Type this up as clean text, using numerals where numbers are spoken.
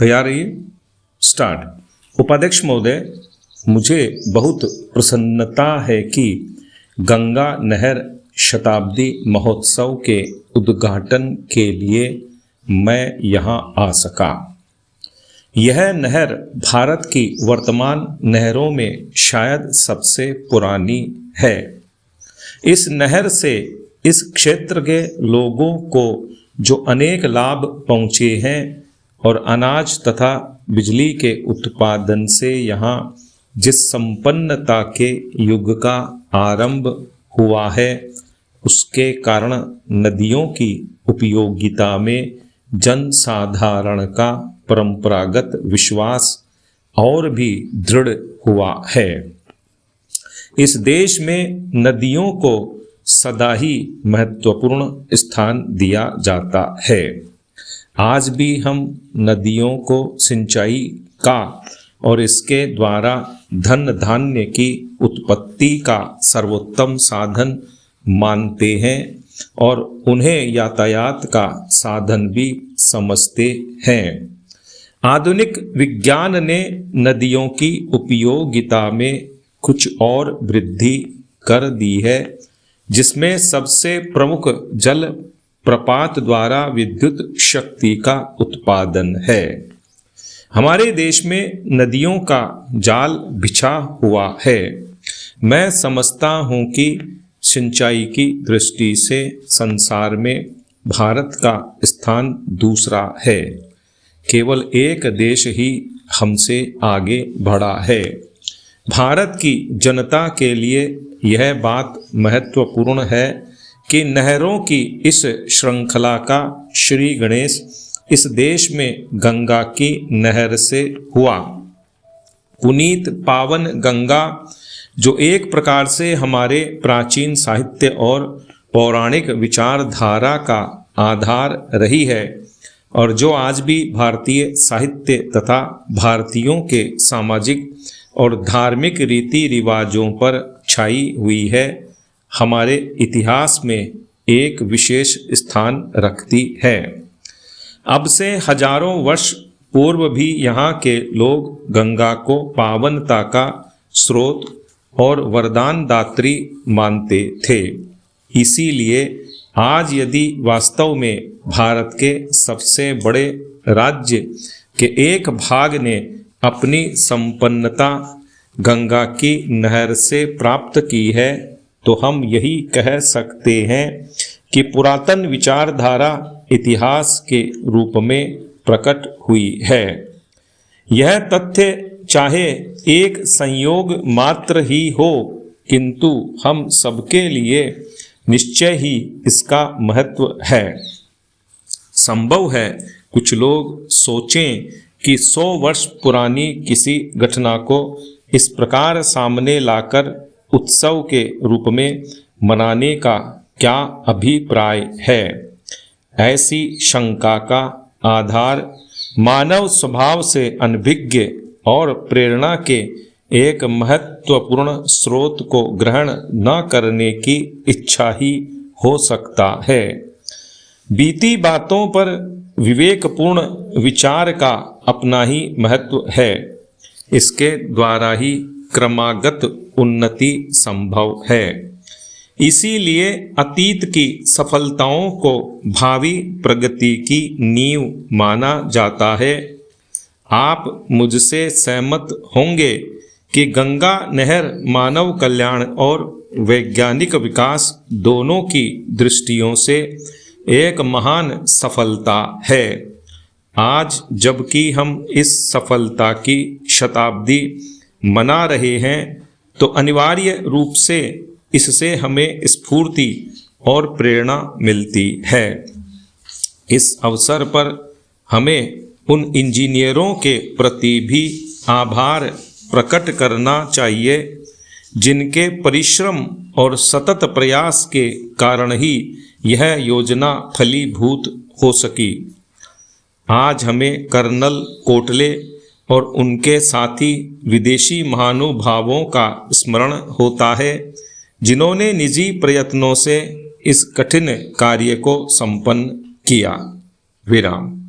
तैयार रहिए। स्टार्ट। उपाध्यक्ष महोदय, मुझे बहुत प्रसन्नता है कि गंगा नहर शताब्दी महोत्सव के उद्घाटन के लिए मैं यहाँ आ सका। यह नहर भारत की वर्तमान नहरों में शायद सबसे पुरानी है। इस नहर से इस क्षेत्र के लोगों को जो अनेक लाभ पहुँचे हैं और अनाज तथा बिजली के उत्पादन से यहाँ जिस संपन्नता के युग का आरंभ हुआ है, उसके कारण नदियों की उपयोगिता में जनसाधारण का परंपरागत विश्वास और भी दृढ़ हुआ है। इस देश में नदियों को सदा ही महत्वपूर्ण स्थान दिया जाता है। आज भी हम नदियों को सिंचाई का और इसके द्वारा धन धान्य की उत्पत्ति का सर्वोत्तम साधन मानते हैं और उन्हें यातायात का साधन भी समझते हैं। आधुनिक विज्ञान ने नदियों की उपयोगिता में कुछ और वृद्धि कर दी है, जिसमें सबसे प्रमुख जल प्रपात द्वारा विद्युत शक्ति का उत्पादन है। हमारे देश में नदियों का जाल बिछा हुआ है। मैं समझता हूँ कि सिंचाई की दृष्टि से संसार में भारत का स्थान दूसरा है। केवल एक देश ही हमसे आगे बढ़ा है। भारत की जनता के लिए यह बात महत्वपूर्ण है कि नहरों की इस श्रृंखला का श्री गणेश इस देश में गंगा की नहर से हुआ। पुनीत पावन गंगा, जो एक प्रकार से हमारे प्राचीन साहित्य और पौराणिक विचारधारा का आधार रही है और जो आज भी भारतीय साहित्य तथा भारतीयों के सामाजिक और धार्मिक रीति रिवाजों पर छाई हुई है, हमारे इतिहास में एक विशेष स्थान रखती है। अब से हजारों वर्ष पूर्व भी यहाँ के लोग गंगा को पावनता का स्रोत और वरदान दात्री मानते थे। इसीलिए आज यदि वास्तव में भारत के सबसे बड़े राज्य के एक भाग ने अपनी संपन्नता गंगा की नहर से प्राप्त की है, तो हम यही कह सकते हैं कि पुरातन विचारधारा इतिहास के रूप में प्रकट हुई है। यह तथ्य चाहे एक संयोग मात्र ही हो, किंतु हम सबके लिए निश्चय ही इसका महत्व है। संभव है कुछ लोग सोचें कि 100 वर्ष पुरानी किसी घटना को इस प्रकार सामने लाकर उत्सव के रूप में मनाने का क्या अभिप्राय है। ऐसी शंका का आधार मानव स्वभाव से अनभिज्ञ और प्रेरणा के एक महत्वपूर्ण स्रोत को ग्रहण न करने की इच्छा ही हो सकता है। बीती बातों पर विवेकपूर्ण विचार का अपना ही महत्व है। इसके द्वारा ही क्रमागत उन्नति संभव है। इसीलिए अतीत की सफलताओं को भावी प्रगति की नींव माना जाता है। आप मुझसे सहमत होंगे कि गंगा नहर मानव कल्याण और वैज्ञानिक विकास दोनों की दृष्टियों से एक महान सफलता है। आज जबकि हम इस सफलता की शताब्दी मना रहे हैं, तो अनिवार्य रूप से इससे हमें स्फूर्ति और प्रेरणा मिलती है। इस अवसर पर हमें उन इंजीनियरों के प्रति भी आभार प्रकट करना चाहिए, जिनके परिश्रम और सतत प्रयास के कारण ही यह योजना फलीभूत हो सकी। आज हमें कर्नल कोटले और उनके साथी विदेशी महानुभावों का स्मरण होता है, जिन्होंने निजी प्रयत्नों से इस कठिन कार्य को संपन्न किया। विराम।